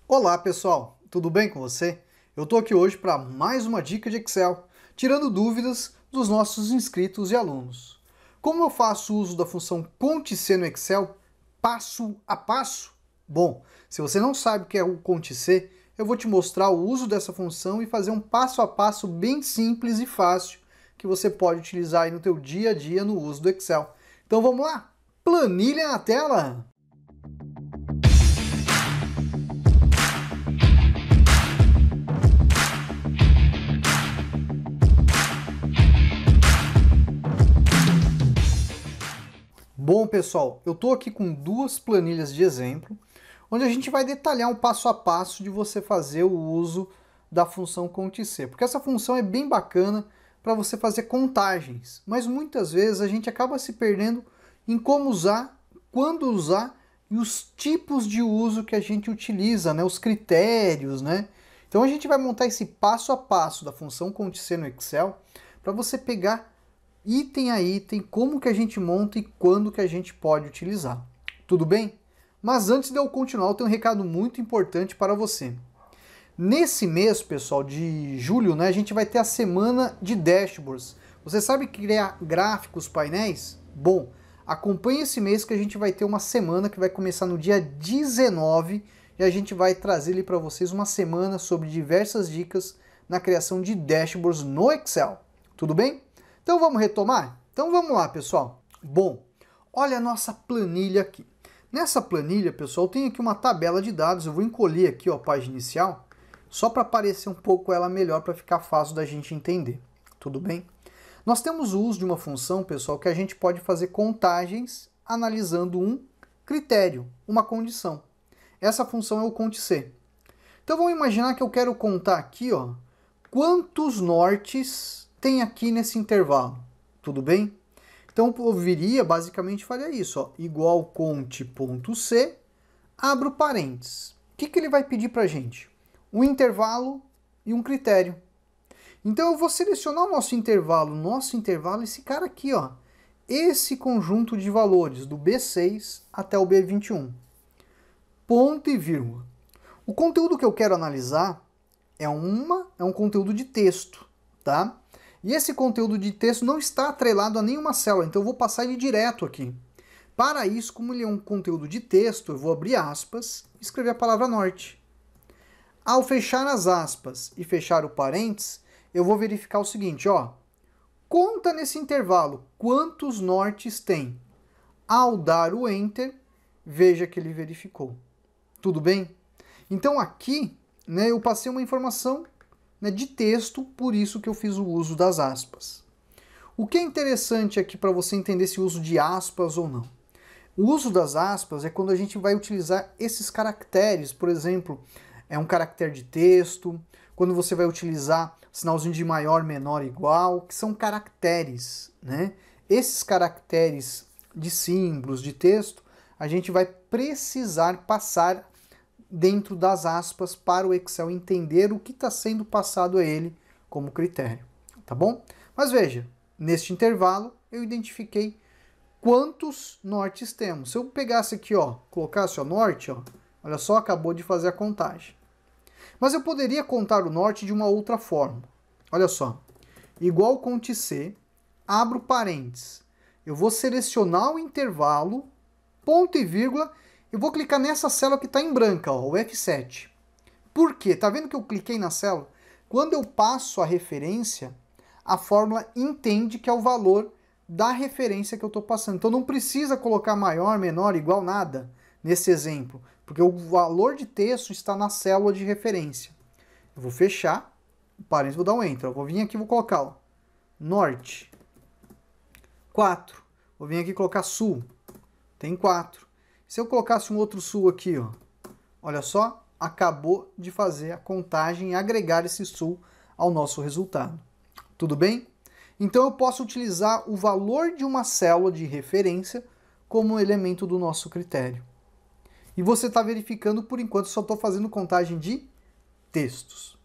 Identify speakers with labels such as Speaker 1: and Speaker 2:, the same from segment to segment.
Speaker 1: Olá pessoal, tudo bem com você? Eu estou aqui hoje para mais uma dica de Excel, tirando dúvidas dos nossos inscritos e alunos. Como eu faço uso da função Conte-C no Excel passo a passo? Bom, se você não sabe o que é o Conte-C, eu vou te mostrar o uso dessa função e fazer um passo a passo bem simples e fácil que você pode utilizar aí no teu dia a dia no uso do Excel. Então vamos lá? Planilha na tela! Bom, pessoal, eu estou aqui com duas planilhas de exemplo, onde a gente vai detalhar um passo a passo de você fazer o uso da função Conte-C, porque essa função é bem bacana para você fazer contagens, mas muitas vezes a gente acaba se perdendo em como usar, quando usar e os tipos de uso que a gente utiliza, né? Os critérios, né? Então a gente vai montar esse passo a passo da função Conte-C no Excel para você pegar item a item, como que a gente monta e quando que a gente pode utilizar. Tudo bem? Mas antes de eu continuar, eu tenho um recado muito importante para você. Nesse mês, pessoal, de julho, né, a gente vai ter a semana de dashboards. Você sabe criar gráficos, painéis? Bom, acompanhe esse mês que a gente vai ter uma semana que vai começar no dia 19 e a gente vai trazer ali para vocês uma semana sobre diversas dicas na criação de dashboards no Excel. Tudo bem? Então vamos retomar? Então vamos lá, pessoal. Bom, olha a nossa planilha aqui. Nessa planilha, pessoal, tem aqui uma tabela de dados. Eu vou encolher aqui ó, a página inicial, só para aparecer um pouco ela melhor, para ficar fácil da gente entender. Tudo bem? Nós temos o uso de uma função, pessoal, que a gente pode fazer contagens analisando um critério, uma condição. Essa função é o Conte-C. Então vamos imaginar que eu quero contar aqui, ó, quantos nortes tem aqui nesse intervalo, tudo bem? Então eu viria, basicamente faria isso, ó, igual conte.c, abro parênteses. O que ele vai pedir para a gente? Um intervalo e um critério. Então eu vou selecionar o nosso intervalo, esse cara aqui, ó, esse conjunto de valores do B6 até o B21. Ponto e vírgula. O conteúdo que eu quero analisar é um conteúdo de texto, tá? E esse conteúdo de texto não está atrelado a nenhuma célula, então eu vou passar ele direto aqui. Para isso, como ele é um conteúdo de texto, eu vou abrir aspas e escrever a palavra norte. Ao fechar as aspas e fechar o parênteses, eu vou verificar o seguinte, ó. Conta nesse intervalo quantos nortes tem. Ao dar o Enter, veja que ele verificou. Tudo bem? Então aqui, né, eu passei uma informação de texto, por isso que eu fiz o uso das aspas. O que é interessante aqui para você entender esse uso de aspas ou não? O uso das aspas é quando a gente vai utilizar esses caracteres, por exemplo, é um caractere de texto, quando você vai utilizar sinalzinho de maior, menor, igual, que são caracteres, né? Esses caracteres de símbolos, de texto, a gente vai precisar passar dentro das aspas para o Excel entender o que está sendo passado a ele como critério, tá bom? Mas veja, neste intervalo eu identifiquei quantos nortes temos. Se eu pegasse aqui, ó, colocasse o norte, ó, olha só, acabou de fazer a contagem. Mas eu poderia contar o norte de uma outra forma. Olha só, igual Conte-C, abro parênteses. Eu vou selecionar o intervalo, ponto e vírgula, eu vou clicar nessa célula que está em branca, ó, o F7. Por quê? Tá vendo que eu cliquei na célula? Quando eu passo a referência, a fórmula entende que é o valor da referência que eu estou passando. Então não precisa colocar maior, menor, igual, nada nesse exemplo, porque o valor de texto está na célula de referência. Eu vou fechar, parênteses, vou dar um Enter. Eu vou vir aqui e vou colocar ó, norte, 4. Vou vir aqui e colocar sul, tem 4. Se eu colocasse um outro sul aqui, ó, olha só, acabou de fazer a contagem e agregar esse sul ao nosso resultado. Tudo bem? Então eu posso utilizar o valor de uma célula de referência como elemento do nosso critério. E você está verificando, por enquanto, só estou fazendo contagem de textos.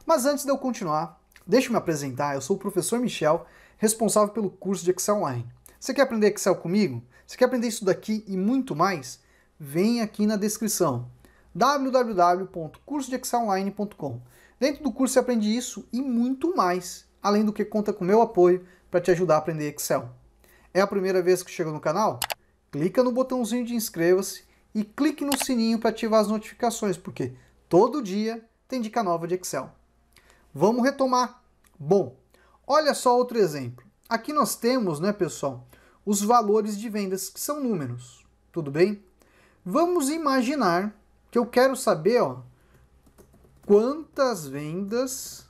Speaker 1: Mas antes de eu continuar, deixa eu me apresentar. Eu sou o professor Michel, responsável pelo curso de Excel Online. Você quer aprender Excel comigo? Você quer aprender isso daqui e muito mais? Vem aqui na descrição. www.cursodeexcelonline.com. Dentro do curso você aprende isso e muito mais, além do que conta com meu apoio para te ajudar a aprender Excel. É a primeira vez que chega no canal? Clica no botãozinho de inscreva-se e clique no sininho para ativar as notificações, porque todo dia tem dica nova de Excel. Vamos retomar. Bom, olha só outro exemplo. Aqui nós temos, né, pessoal, os valores de vendas, que são números. Tudo bem? Vamos imaginar que eu quero saber, ó, quantas vendas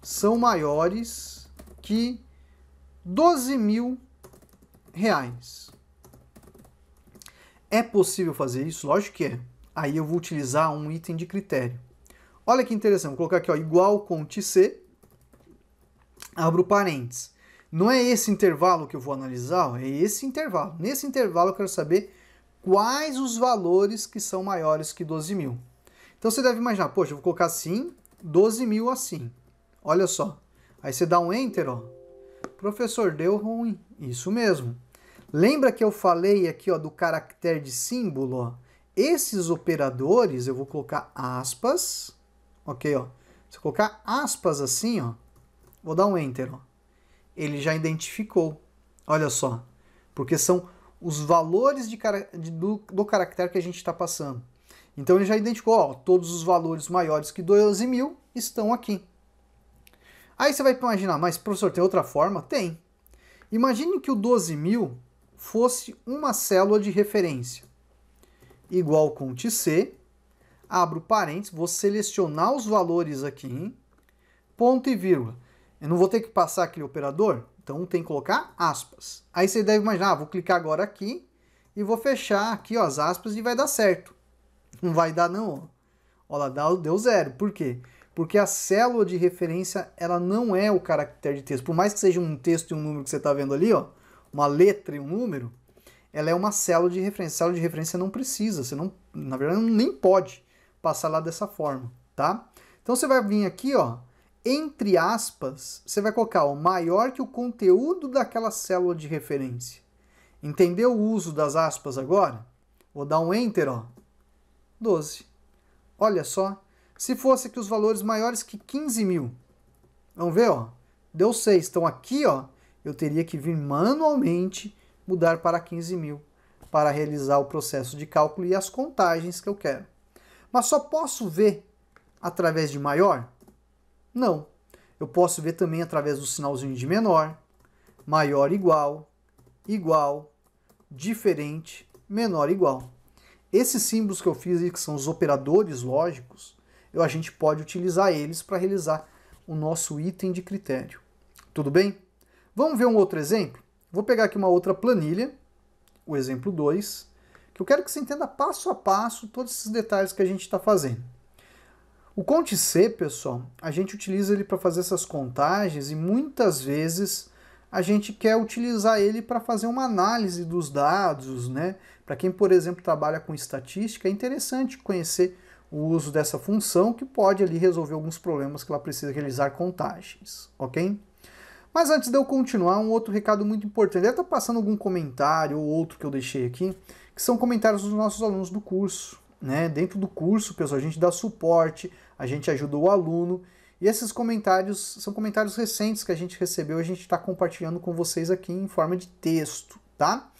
Speaker 1: são maiores que R$12.000. É possível fazer isso? Lógico que é. Aí eu vou utilizar um item de critério. Olha que interessante, vou colocar aqui, ó, igual conte C, abro parênteses. Não é esse intervalo que eu vou analisar, ó, é esse intervalo. Nesse intervalo eu quero saber quais os valores que são maiores que 12.000. Então você deve imaginar, poxa, eu vou colocar assim, 12.000 assim. Olha só. Aí você dá um Enter, ó. Professor, deu ruim. Isso mesmo. Lembra que eu falei aqui, ó, do caractere de símbolo, ó? Esses operadores, eu vou colocar aspas, ok, ó. Se eu colocar aspas assim, ó, vou dar um Enter, ó. Ele já identificou. Olha só. Porque são os valores do caractere que a gente está passando. Então ele já identificou, ó, todos os valores maiores que 12.000 estão aqui. Aí você vai imaginar, mas professor, tem outra forma? Tem. Imagine que o 12.000 fosse uma célula de referência. Igual conte C, abro parênteses, vou selecionar os valores aqui, ponto e vírgula. Eu não vou ter que passar aquele operador? Então tem que colocar aspas. Aí você deve imaginar, vou clicar agora aqui e vou fechar aqui, ó, as aspas e vai dar certo. Não vai dar não. Olha lá, deu zero. Por quê? Porque a célula de referência, ela não é o caractere de texto. Por mais que seja um texto e um número que você está vendo ali, ó, uma letra e um número, ela é uma célula de referência. Célula de referência não precisa, você não, na verdade, nem pode passar lá dessa forma, tá? Então você vai vir aqui, ó, entre aspas, você vai colocar o maior que o conteúdo daquela célula de referência. Entendeu o uso das aspas agora? Vou dar um Enter, ó. 12. Olha só. Se fosse aqui os valores maiores que 15.000. Vamos ver, ó. Deu 6. Então aqui, ó, eu teria que vir manualmente mudar para 15.000 para realizar o processo de cálculo e as contagens que eu quero. Mas só posso ver através de maior? Não. Eu posso ver também através do sinalzinho de menor, maior igual, igual, diferente, menor igual. Esses símbolos que eu fiz aí, que são os operadores lógicos, a gente pode utilizar eles para realizar o nosso item de critério. Tudo bem? Vamos ver um outro exemplo? Vou pegar aqui uma outra planilha, o exemplo 2, que eu quero que você entenda passo a passo todos esses detalhes que a gente está fazendo. O conte C, pessoal, a gente utiliza ele para fazer essas contagens e muitas vezes a gente quer utilizar ele para fazer uma análise dos dados, né? Para quem, por exemplo, trabalha com estatística, é interessante conhecer o uso dessa função que pode ali resolver alguns problemas que ela precisa realizar contagens, ok? Mas antes de eu continuar, um outro recado muito importante. Deve estar passando algum comentário ou outro que eu deixei aqui, que são comentários dos nossos alunos do curso, né? Dentro do curso, pessoal, a gente dá suporte, a gente ajuda o aluno, e esses comentários são comentários recentes que a gente recebeu, a gente está compartilhando com vocês aqui em forma de texto, tá?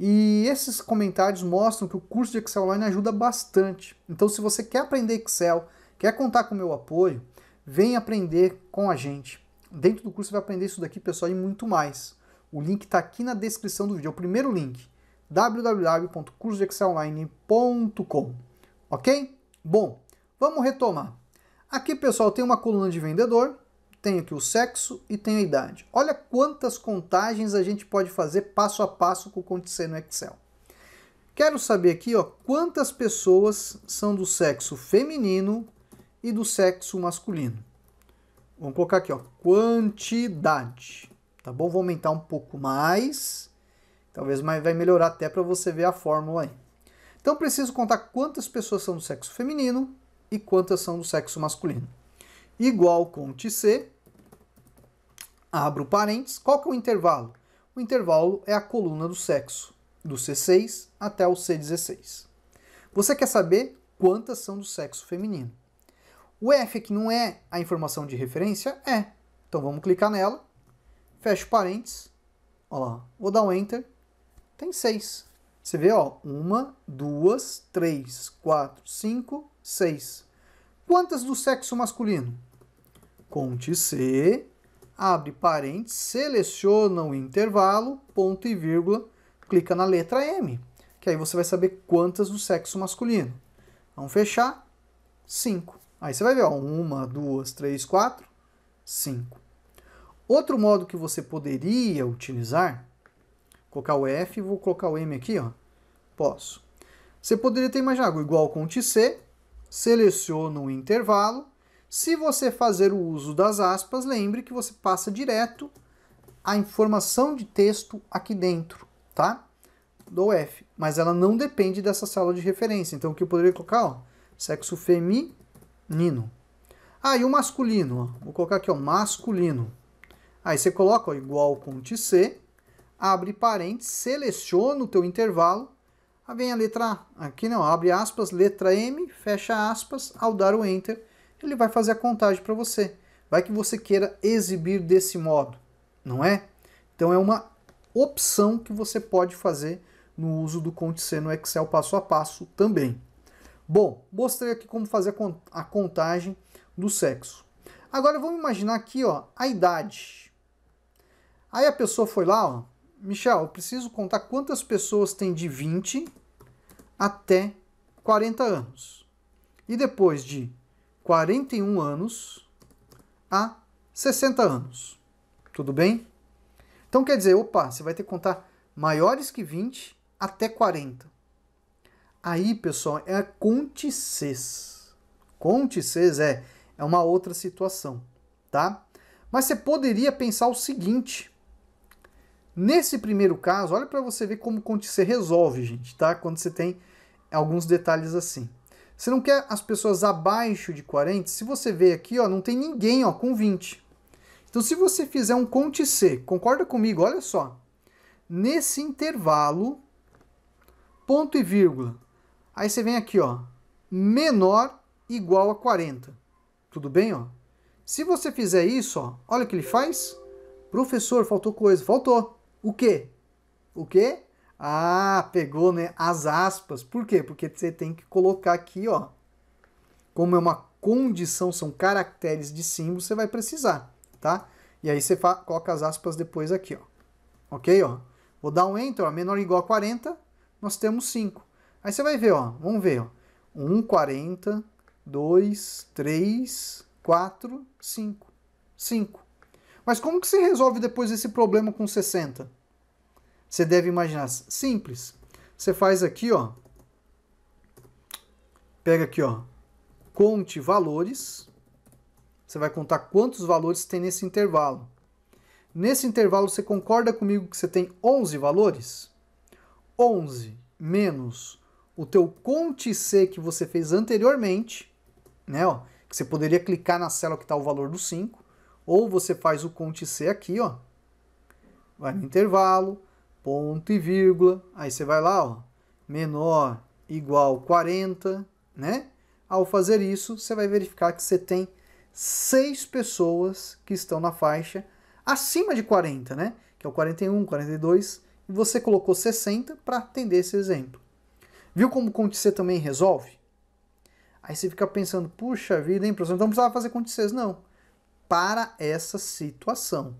Speaker 1: E esses comentários mostram que o curso de Excel Online ajuda bastante. Então, se você quer aprender Excel, quer contar com o meu apoio, vem aprender com a gente. Dentro do curso você vai aprender isso daqui, pessoal, e muito mais. O link está aqui na descrição do vídeo, é o primeiro link, www.cursodeexcelonline.com, ok? Bom, vamos retomar. Aqui, pessoal, tem uma coluna de vendedor, tenho aqui o sexo e tenho a idade. Olha quantas contagens a gente pode fazer passo a passo com o conte C no Excel. Quero saber aqui, ó, quantas pessoas são do sexo feminino e do sexo masculino. Vamos colocar aqui, ó, quantidade. Tá bom? Vou aumentar um pouco mais. Talvez vai melhorar até para você ver a fórmula aí. Então, preciso contar quantas pessoas são do sexo feminino e quantas são do sexo masculino. Igual conte C, abro parênteses, qual que é o intervalo? O intervalo é a coluna do sexo, do C6 até o C16. Você quer saber quantas são do sexo feminino. O F aqui não é a informação de referência? É. Então vamos clicar nela, fecha parênteses, ó lá, vou dar um Enter, tem 6. Você vê, ó, 1, 2, 3, 4, 5, 6. Quantas do sexo masculino? Conte C, abre parênteses, seleciona o intervalo, ponto e vírgula, clica na letra M, que aí você vai saber quantas do sexo masculino. Vamos fechar, 5. Aí você vai ver, ó, 1, 2, 3, 4, 5. Outro modo que você poderia utilizar, colocar o F e vou colocar o M aqui, ó. Posso. Você poderia ter imaginado igual conte C, seleciona o intervalo. Se você fazer o uso das aspas, lembre que você passa direto a informação de texto aqui dentro, tá? Do F. Mas ela não depende dessa célula de referência. Então, o que eu poderia colocar, ó, sexo feminino. Ah, e o masculino, ó. Vou colocar aqui, ó, masculino. Aí você coloca, ó, igual conte C, abre parênteses, seleciona o teu intervalo, aí vem a letra A, aqui não, abre aspas, letra M, fecha aspas, ao dar o Enter, ele vai fazer a contagem para você. Vai que você queira exibir desse modo, não é? Então é uma opção que você pode fazer no uso do conte C no Excel passo a passo também. Bom, mostrei aqui como fazer a contagem do sexo. Agora vamos imaginar aqui, ó, a idade. Aí a pessoa foi lá, ó, Michel, eu preciso contar quantas pessoas tem de 20 até 40 anos. E depois de 41 anos a 60 anos. Tudo bem? Então quer dizer, opa, você vai ter que contar maiores que 20 até 40. Aí, pessoal, é a conte Cs. Conte Cs é uma outra situação, tá? Mas você poderia pensar o seguinte. Nesse primeiro caso, olha para você ver como o conte C resolve, gente, tá? Quando você tem alguns detalhes assim. Você não quer as pessoas abaixo de 40? Se você vê aqui, ó, não tem ninguém, ó, com 20. Então, se você fizer um conte C, concorda comigo? Olha só. Nesse intervalo, ponto e vírgula. Aí você vem aqui, ó, menor igual a 40. Tudo bem, ó? Se você fizer isso, ó, olha o que ele faz. Professor, faltou coisa. Faltou. O quê? O quê? Ah, pegou, né, as aspas. Por quê? Porque você tem que colocar aqui, ó. Como é uma condição, são caracteres de símbolo, você vai precisar, tá? E aí você coloca as aspas depois aqui, ó. Ok, ó? Vou dar um Enter, ó, menor ou igual a 40, nós temos 5. Aí você vai ver, ó, vamos ver, ó. 1, 40, 2, 3, 4, 5. 5. Mas como que você resolve depois esse problema com 60? Você deve imaginar, simples. Você faz aqui, ó. Pega aqui, ó. Conte valores. Você vai contar quantos valores tem nesse intervalo. Nesse intervalo, você concorda comigo que você tem 11 valores? 11 menos o teu conte C que você fez anteriormente, né, ó, que você poderia clicar na célula que está o valor do 5. Ou você faz o conte C aqui, ó. Vai no intervalo, ponto e vírgula. Aí você vai lá, ó. Menor igual 40, né? Ao fazer isso, você vai verificar que você tem 6 pessoas que estão na faixa acima de 40, né? Que é o 41, 42. E você colocou 60 para atender esse exemplo. Viu como o conte C também resolve? Aí você fica pensando, puxa vida, hein, professor? Então não precisava fazer conte C, não. Para essa situação.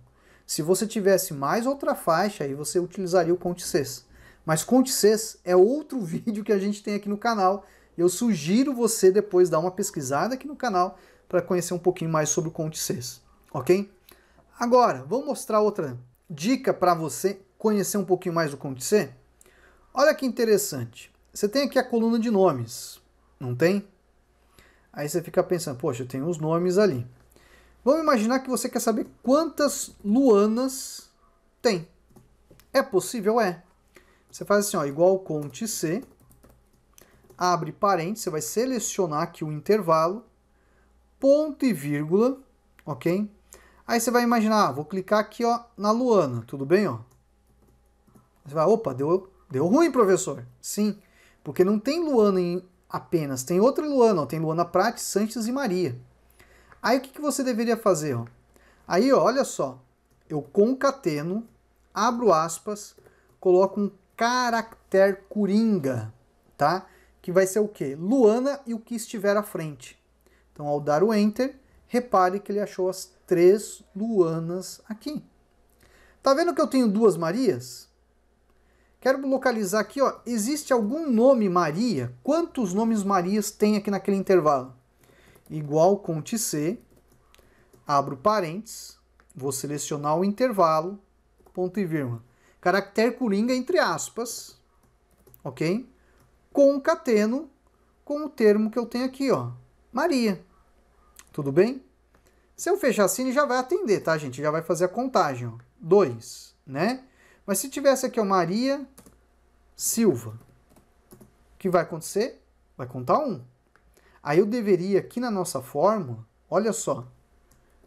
Speaker 1: Se você tivesse mais outra faixa, aí você utilizaria o conte Cs. Mas conte Cs é outro vídeo que a gente tem aqui no canal. Eu sugiro você depois dar uma pesquisada aqui no canal para conhecer um pouquinho mais sobre o conte Cs, ok? Agora, vou mostrar outra dica para você conhecer um pouquinho mais do conte C. Olha que interessante. Você tem aqui a coluna de nomes, não tem? Aí você fica pensando, poxa, eu tenho os nomes ali. Vamos imaginar que você quer saber quantas Luanas tem. É possível? É. Você faz assim, ó, igual conte C, abre parênteses, você vai selecionar aqui o intervalo, ponto e vírgula, ok? Aí você vai imaginar, vou clicar aqui, ó, na Luana, tudo bem, ó? Você vai, opa, deu ruim, professor. Sim, porque não tem Luana em apenas. Tem outra Luana, ó, tem Luana Prates, Sanches e Maria. Aí o que você deveria fazer? Ó? Aí, ó, olha só, eu concateno, abro aspas, coloco um caractere coringa, tá? Que vai ser o quê? Luana e o que estiver à frente. Então, ao dar o Enter, repare que ele achou as 3 Luanas aqui. Tá vendo que eu tenho 2 Marias? Quero localizar aqui, ó, existe algum nome Maria? Quantos nomes Marias tem aqui naquele intervalo? Igual Cont C, abro parênteses, vou selecionar o intervalo, ponto e vírgula. Caractere coringa entre aspas, ok? Concateno com o termo que eu tenho aqui, ó, Maria. Tudo bem? Se eu fechar assim, ele já vai atender, tá, gente? Já vai fazer a contagem, ó. 2, né? Mas se tivesse aqui, ó, Maria Silva, o que vai acontecer? Vai contar 1. Aí eu deveria, aqui na nossa fórmula, olha só,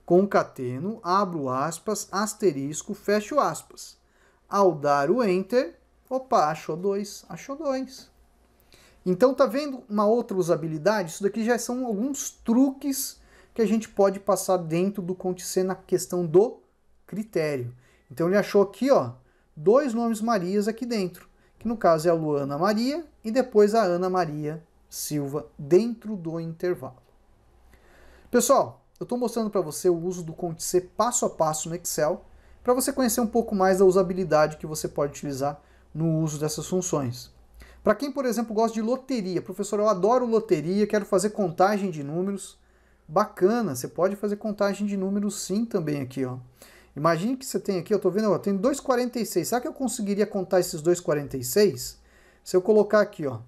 Speaker 1: concateno, abro aspas, asterisco, fecho aspas. Ao dar o Enter, opa, achou 2, achou 2. Então, tá vendo uma outra usabilidade? Isso daqui já são alguns truques que a gente pode passar dentro do Cont C na questão do critério. Então, ele achou aqui, ó, 2 nomes Marias aqui dentro, que no caso é a Luana Maria e depois a Ana Maria Silva dentro do intervalo. Pessoal, eu estou mostrando para você o uso do Cont C passo a passo no Excel, para você conhecer um pouco mais da usabilidade que você pode utilizar no uso dessas funções. Para quem, por exemplo, gosta de loteria, professor, eu adoro loteria, quero fazer contagem de números, bacana, você pode fazer contagem de números sim também aqui, ó. Imagine que você tem aqui, eu estou vendo, ó, tem 2,46, será que eu conseguiria contar esses 2,46? Se eu colocar aqui, ó,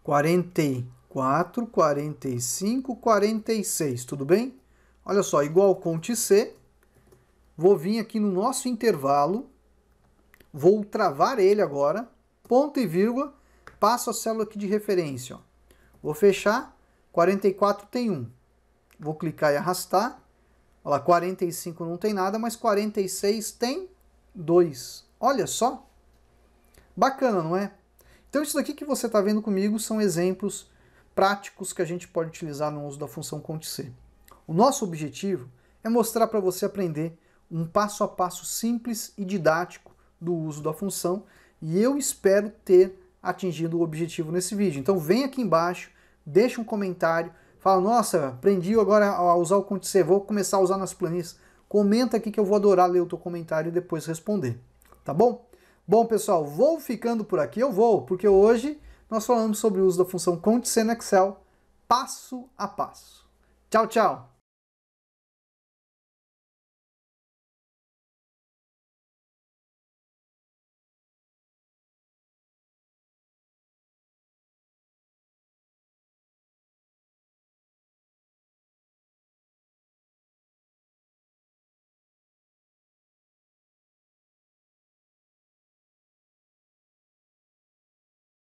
Speaker 1: 44, 45, 46, tudo bem? Olha só, igual Cont C, vou vir aqui no nosso intervalo, vou travar ele agora, ponto e vírgula, passo a célula aqui de referência, ó. Vou fechar, 44 tem 1. Vou clicar e arrastar, olha lá, 45 não tem nada, mas 46 tem 2. Olha só, bacana, não é? Então isso daqui que você está vendo comigo são exemplos práticos que a gente pode utilizar no uso da função Cont C. O nosso objetivo é mostrar para você aprender um passo a passo simples e didático do uso da função e eu espero ter atingido o objetivo nesse vídeo. Então vem aqui embaixo, deixa um comentário, fala, nossa, aprendi agora a usar o Cont C, vou começar a usar nas planilhas. Comenta aqui que eu vou adorar ler o teu comentário e depois responder, tá bom? Bom, pessoal, vou ficando por aqui, porque hoje nós falamos sobre o uso da função Cont C no Excel, passo a passo. Tchau, tchau!